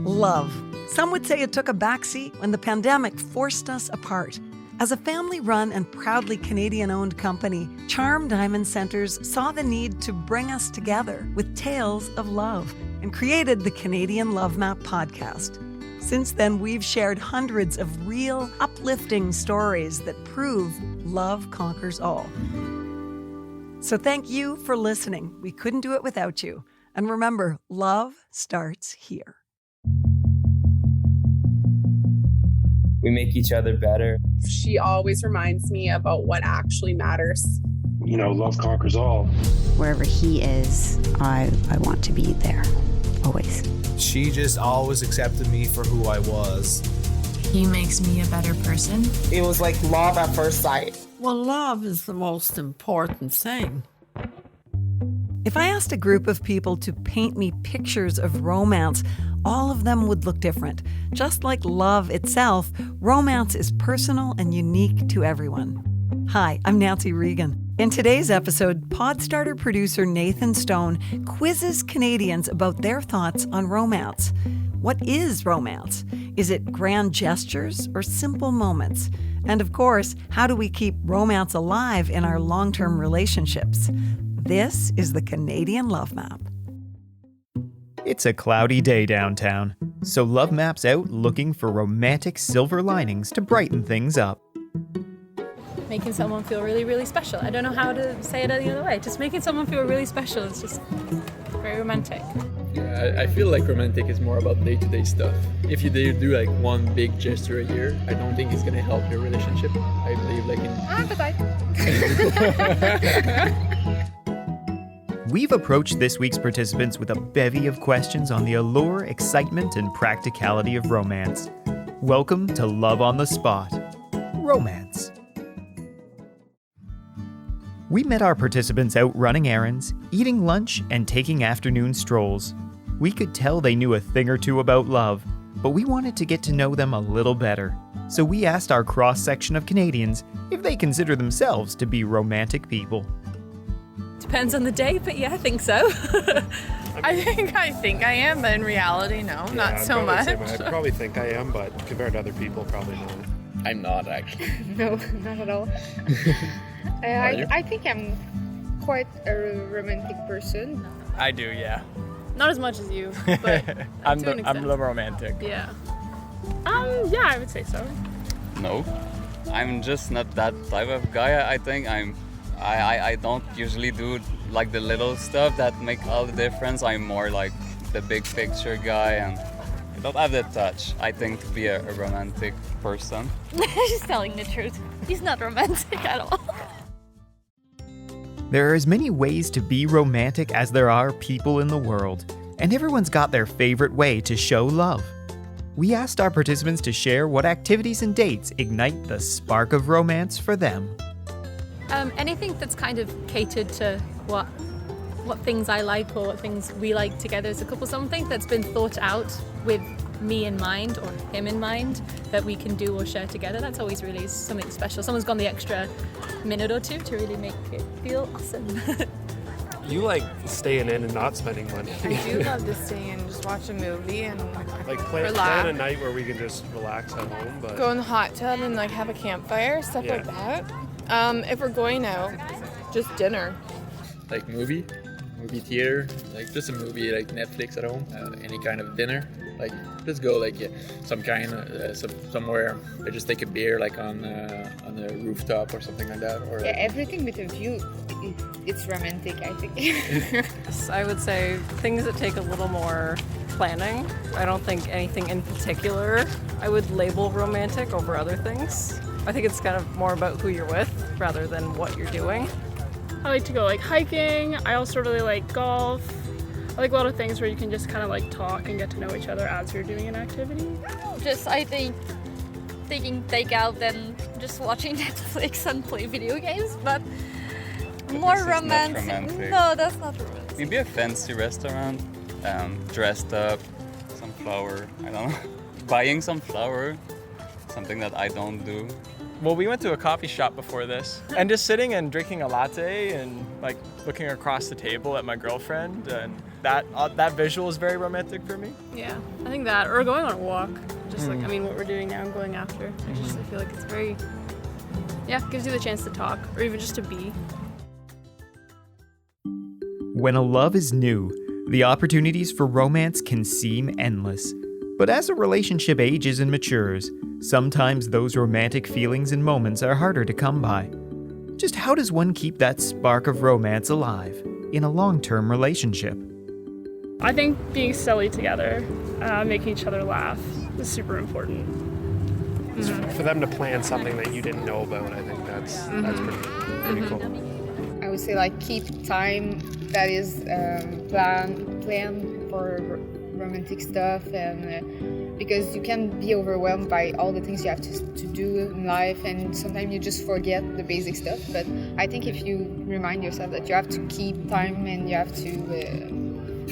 Love. Some would say it took a backseat when the pandemic forced us apart. As a family-run and proudly Canadian-owned company, Charm Diamond Centers saw the need to bring us together with tales of love and created the Canadian Love Map podcast. Since then, we've shared hundreds of real, uplifting stories that prove love conquers all. So thank you for listening. We couldn't do it without you. And remember, love starts here. We make each other better. She always reminds me about what actually matters. You know, love conquers all. Wherever he is, I want to be there, always. She just always accepted me for who I was. He makes me a better person. It was like love at first sight. Well, love is the most important thing. If I asked a group of people to paint me pictures of romance, all of them would look different. Just like love itself, romance is personal and unique to everyone. Hi, I'm Nancy Regan. In today's episode, Podstarter producer Nathan Stone quizzes Canadians about their thoughts on romance. What is romance? Is it grand gestures or simple moments? And of course, how do we keep romance alive in our long-term relationships? This is the Canadian Love Map. It's a cloudy day downtown, so Love Map's out looking for romantic silver linings to brighten things up. Making someone feel really, really special. I don't know how to say it any other way. Just making someone feel really special is just very romantic. Yeah, I feel like romantic is more about day-to-day stuff. If you do like one big gesture a year, I don't think it's gonna help your relationship. I believe like in... Bye-bye. We've approached this week's participants with a bevy of questions on the allure, excitement, and practicality of romance. Welcome to Love on the Spot. Romance. We met our participants out running errands, eating lunch, and taking afternoon strolls. We could tell they knew a thing or two about love, but we wanted to get to know them a little better. So we asked our cross-section of Canadians if they consider themselves to be romantic people. Depends on the day, but yeah, I think so. I think I am, but in reality, no, not so much. I probably think I am, but compared to other people, probably not. I'm not actually. No, not at all. I think I'm quite a romantic person. I do, yeah. Not as much as you, but I'm to an extent. the romantic. Yeah. Yeah, I would say so. No, I'm just not that type of guy. I think I don't usually do like the little stuff that make all the difference. I'm more like the big picture guy, and I don't have that touch, I think, to be a romantic person. She's telling the truth. He's not romantic at all. There are as many ways to be romantic as there are people in the world, and everyone's got their favorite way to show love. We asked our participants to share what activities and dates ignite the spark of romance for them. Anything that's kind of catered to what things I like or what things we like together as a couple, something that's been thought out with me in mind or him in mind that we can do or share together. That's always really something special. Someone's gone the extra minute or two to really make it feel awesome. You like staying in and not spending money. I do love to stay and just watch a movie and Like plan a night where we can just relax at home, but go in the hot tub and like have a campfire, stuff like that. If we're going out, just dinner. Like movie theater, like just a movie, like Netflix at home, any kind of dinner. Like just go like some kind of somewhere, or just take a beer like on a rooftop or something like that. Or Everything with a view, it's romantic, I think. I would say things that take a little more planning. I don't think anything in particular I would label romantic over other things. I think it's kind of more about who you're with rather than what you're doing. I like to go like hiking. I also really like golf. I like a lot of things where you can just kind of like talk and get to know each other as you're doing an activity. Just, I think, taking takeout and just watching Netflix and play video games, but more romantic. No, that's not romantic. Maybe a fancy restaurant, dressed up, some flower, I don't know. Buying some flower, something that I don't do. Well, we went to a coffee shop before this, and just sitting and drinking a latte and like looking across the table at my girlfriend and that visual is very romantic for me. Yeah, I think that, or going on a walk. Just like, I mean, what we're doing now and going after. I feel like it's very, gives you the chance to talk, or even just to be. When a love is new, the opportunities for romance can seem endless. But as a relationship ages and matures, sometimes those romantic feelings and moments are harder to come by. Just how does one keep that spark of romance alive in a long-term relationship? I think being silly together, making each other laugh is super important. For them to plan something that you didn't know about, I think that's pretty cool. I would say like keep time that is plan for romantic stuff, and because you can be overwhelmed by all the things you have to do in life, and sometimes you just forget the basic stuff. But I think if you remind yourself that you have to keep time and you have to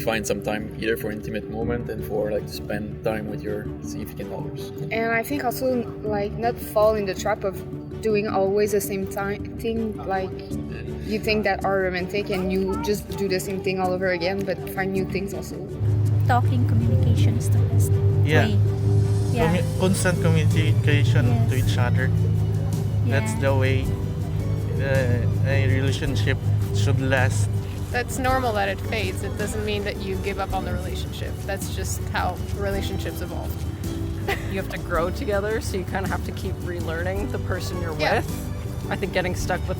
find some time either for intimate moment and for like to spend time with your significant others. And I think also like not fall in the trap of doing always the same thing, like you think that are romantic and you just do the same thing all over again, but find new things also. Talking, communication is the best way. Yeah. Constant communication to each other. That's the way a relationship should last. That's normal that it fades. It doesn't mean that you give up on the relationship. That's just how relationships evolve. You have to grow together, so you kind of have to keep relearning the person you're with. I think getting stuck with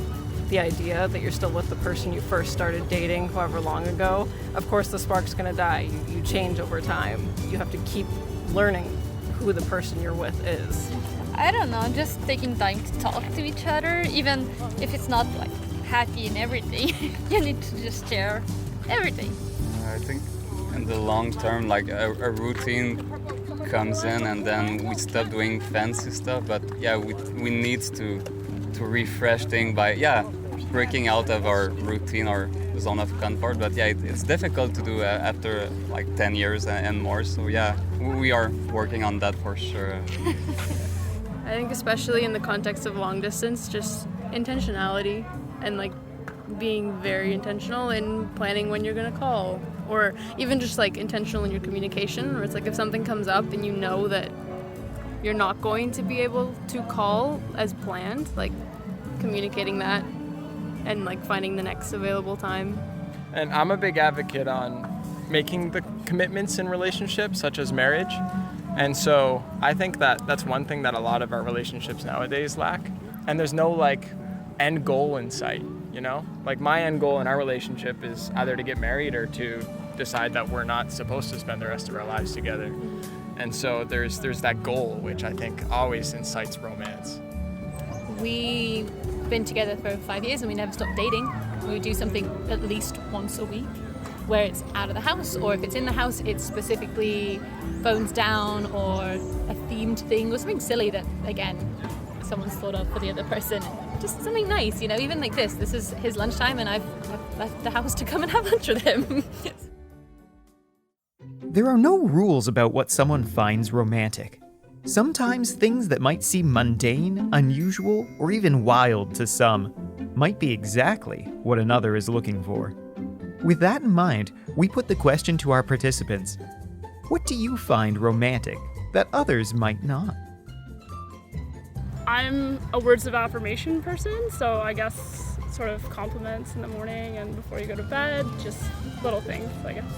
the idea that you're still with the person you first started dating however long ago, of course the spark's going to die. You change over time. You have to keep learning who the person you're with is. I don't know, just taking time to talk to each other, even if it's not like happy and everything. You need to just share everything. I think in the long term, like a routine comes in and then we stop doing fancy stuff, but we need to refresh things by breaking out of our routine or zone of comfort. But it's difficult to do after like 10 years and more, so we are working on that for sure. I think especially in the context of long distance, just intentionality and like being very intentional in planning when you're gonna call, or even just like intentional in your communication, where it's like if something comes up and you know that you're not going to be able to call as planned, like communicating that and like finding the next available time. And I'm a big advocate on making the commitments in relationships, such as marriage. And so I think that that's one thing that a lot of our relationships nowadays lack. And there's no like end goal in sight, you know? Like my end goal in our relationship is either to get married or to decide that we're not supposed to spend the rest of our lives together. And so there's that goal, which I think always incites romance. We've been together for 5 years and we never stopped dating. We do something at least once a week, where it's out of the house, or if it's in the house, it's specifically phones down or a themed thing or something silly that, again, someone's thought of for the other person. Just something nice, you know, even like this. This is his lunchtime and I've left the house to come and have lunch with him. There are no rules about what someone finds romantic. Sometimes things that might seem mundane, unusual, or even wild to some might be exactly what another is looking for. With that in mind, we put the question to our participants: what do you find romantic that others might not? I'm a words of affirmation person, so I guess sort of compliments in the morning and before you go to bed, just little things, I guess.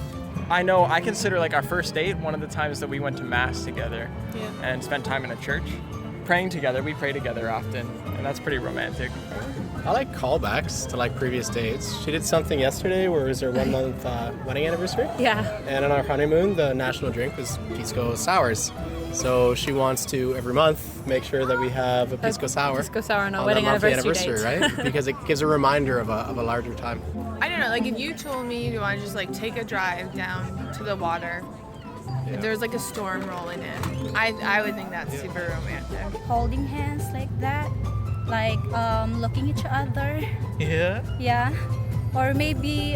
I know I consider like our first date one of the times that we went to mass together and spent time in a church. Praying together, we pray together often, and that's pretty romantic. I like callbacks to like previous dates. She did something yesterday where it was her 1 month wedding anniversary. Yeah. And on our honeymoon, the national drink was Pisco Sours. So she wants to, every month, make sure that we have a Pisco Sour. Pisco Sour on our on wedding that monthly anniversary date. right? Because it gives a reminder of a larger time. I don't know, like if you told me you want to just like take a drive down to the water, if there was like a storm rolling in, I would think that's super romantic. Holding hands like that, like looking each other. Yeah. Yeah. Or maybe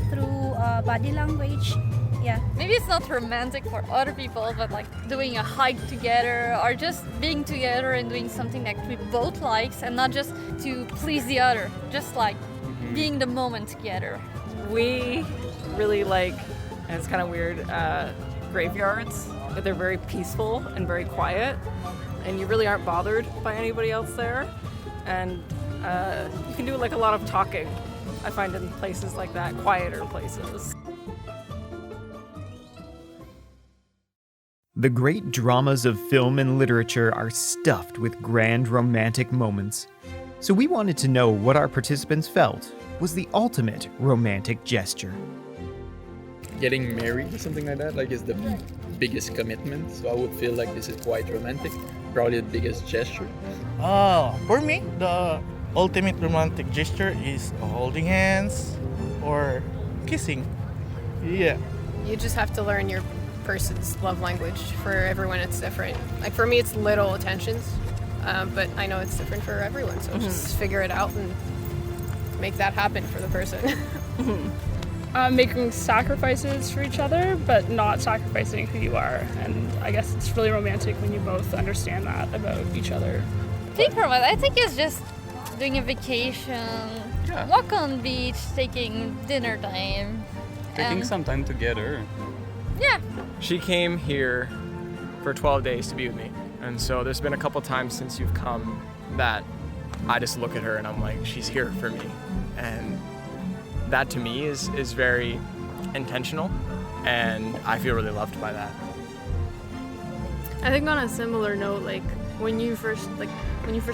through body language. Yeah. Maybe it's not romantic for other people, but like doing a hike together or just being together and doing something that we both like, and not just to please the other, just like being the moment together. We really like and it's kind of weird, graveyards, but they're very peaceful and very quiet, and you really aren't bothered by anybody else there, and you can do like a lot of talking, I find, in places like that, quieter places. The great dramas of film and literature are stuffed with grand romantic moments. So we wanted to know what our participants felt was the ultimate romantic gesture. Getting married or something like that, like, is the biggest commitment. So I would feel like this is quite romantic. Probably the biggest gesture. For me, the ultimate romantic gesture is holding hands or kissing. Yeah. You just have to learn your person's love language. For everyone, it's different. Like for me, it's little attentions, but I know it's different for everyone. So just figure it out and make that happen for the person. Making sacrifices for each other, but not sacrificing who you are. And I guess it's really romantic when you both understand that about each other. I think it's just doing a vacation, walk on the beach, taking dinner time. Taking some time together. Yeah. She came here for 12 days to be with me. And so there's been a couple times since you've come that I just look at her and I'm like, she's here for me. And that to me is very intentional, and I feel really loved by that. I think on a similar note, like when you first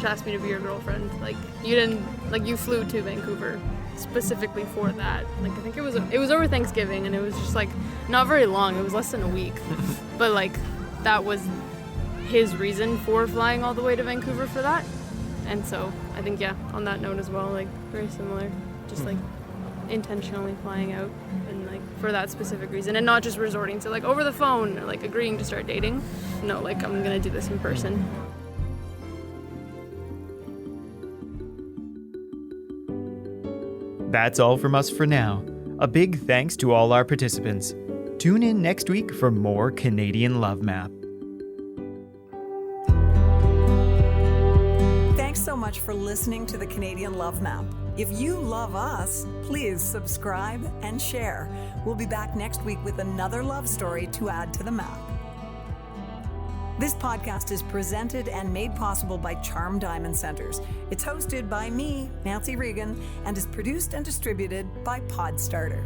asked me to be your girlfriend, like you flew to Vancouver specifically for that. Like I think it was over Thanksgiving, and it was just like not very long. It was less than a week, but like that was his reason for flying all the way to Vancouver for that. And so I think on that note as well, like very similar, just like intentionally flying out and like for that specific reason, and not just resorting to like over the phone or like agreeing to start dating. No, like I'm gonna do this in person. That's all from us for now. A big thanks to all our participants. Tune in next week for more Canadian Love Map. Thanks so much for listening to the Canadian Love Map. If you love us, please subscribe and share. We'll be back next week with another love story to add to the map. This podcast is presented and made possible by Charm Diamond Centers. It's hosted by me, Nancy Regan, and is produced and distributed by Podstarter.